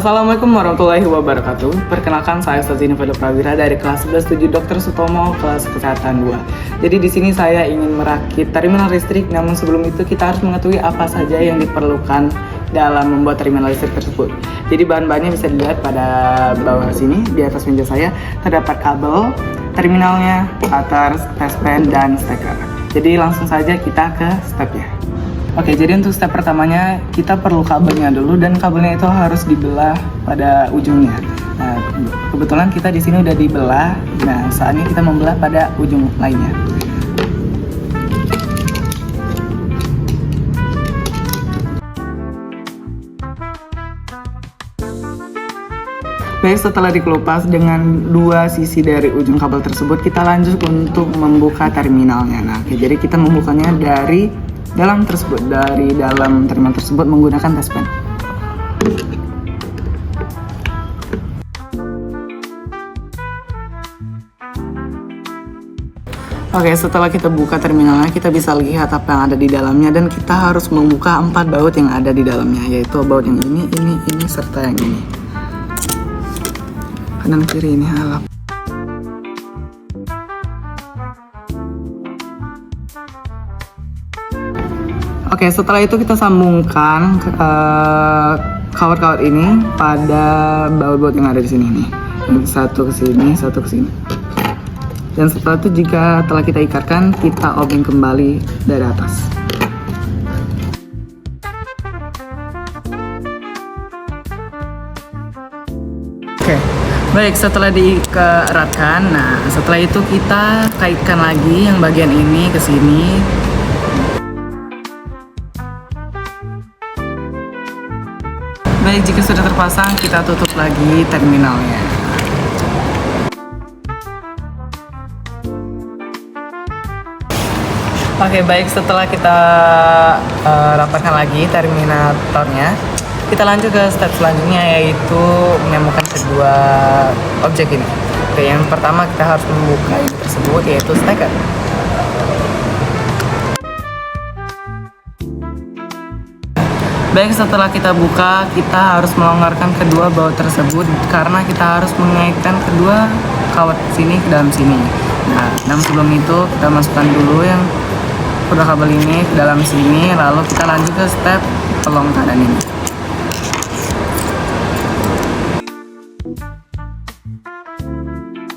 Assalamualaikum warahmatullahi wabarakatuh. Perkenalkan, saya Ustaz Zini Fadil Prawira dari kelas 11 7 Dr. Sutomo, kelas kesehatan 2. Jadi di sini saya ingin merakit terminal listrik, namun sebelum itu kita harus mengetahui apa saja yang diperlukan dalam membuat terminal listrik tersebut. Jadi bahan-bahannya bisa dilihat pada bawah sini, di atas meja saya terdapat kabel, terminalnya, starter, test pen, dan steker. Jadi langsung saja kita ke stepnya. Oke, jadi untuk step pertamanya kita perlu kabelnya dulu, dan kabelnya itu harus dibelah pada ujungnya. Nah, kebetulan kita di sini udah dibelah. Nah, saatnya kita membelah pada ujung lainnya. Baik, setelah dikelupas dengan dua sisi dari ujung kabel tersebut, kita lanjut untuk membuka terminalnya. Nah, oke, jadi kita membukanya dari dalam terminal tersebut menggunakan test pen. Oke, setelah kita buka terminalnya, kita bisa lihat apa yang ada di dalamnya, dan kita harus membuka 4 baut yang ada di dalamnya, yaitu baut yang ini, serta yang ini. Kanan kiri ini halap. Oke, setelah itu kita sambungkan kawat-kawat ini pada baut-baut yang ada di sini nih. Satu ke sini, satu ke sini. Dan setelah itu jika telah kita ikatkan, kita obeng kembali dari atas. Oke, baik, setelah dikeratkan, nah setelah itu kita kaitkan lagi yang bagian ini ke sini. Baik, jika sudah terpasang, kita tutup lagi terminalnya. Oke, baik, setelah kita rapatkan lagi terminatornya, kita lanjut ke step selanjutnya, yaitu menemukan kedua objek ini. Oke, yang pertama kita harus membuka ini tersebut, yaitu steker. Baik, setelah kita buka, kita harus melonggarkan kedua baut tersebut karena kita harus mengaitkan kedua kawat sini ke dalam sini. Nah, sebelum itu kita masukkan dulu yang kedua kabel ini ke dalam sini, lalu kita lanjut ke step pelonggaran ini.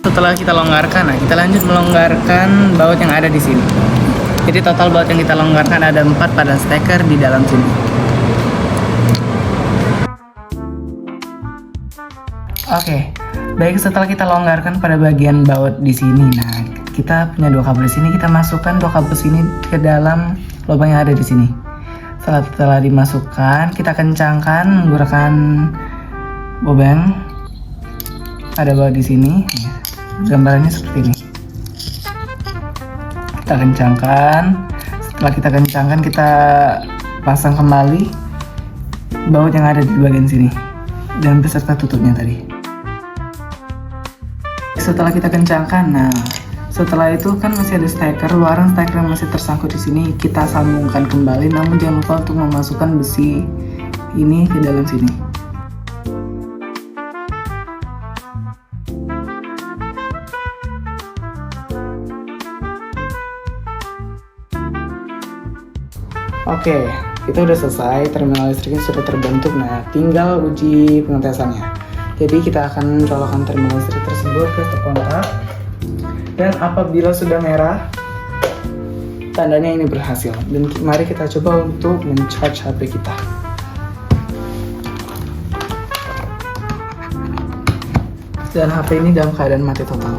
Setelah kita longgarkan, nah kita lanjut melonggarkan baut yang ada di sini. Jadi total baut yang kita longgarkan ada 4 pada steker di dalam sini. Oke, baik, setelah kita longgarkan pada bagian baut di sini, nah kita punya 2 kabel di sini, kita masukkan 2 kabel sini ke dalam lubang yang ada di sini. Setelah dimasukkan, kita kencangkan menggunakan bobeng pada baut di sini. Gambarannya seperti ini. Kita kencangkan. Setelah kita kencangkan, kita pasang kembali baut yang ada di bagian sini dan beserta tutupnya tadi. Setelah kita kencangkan, nah setelah itu kan masih ada steker, luaran steker yang masih tersangkut di sini, kita sambungkan kembali, namun jangan lupa untuk memasukkan besi ini ke dalam sini. Oke, itu udah selesai, terminal listriknya sudah terbentuk. Nah, tinggal uji pengetesannya. Jadi kita akan colokkan terminal listrik tersebut ke stop kontak, dan apabila sudah merah, tandanya ini berhasil. Dan mari kita coba untuk men-charge HP kita. Dan HP ini dalam keadaan mati total.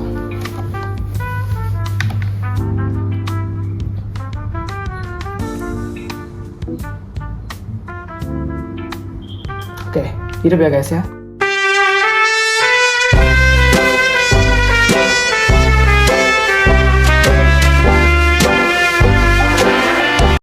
Oke, hidup ya guys ya.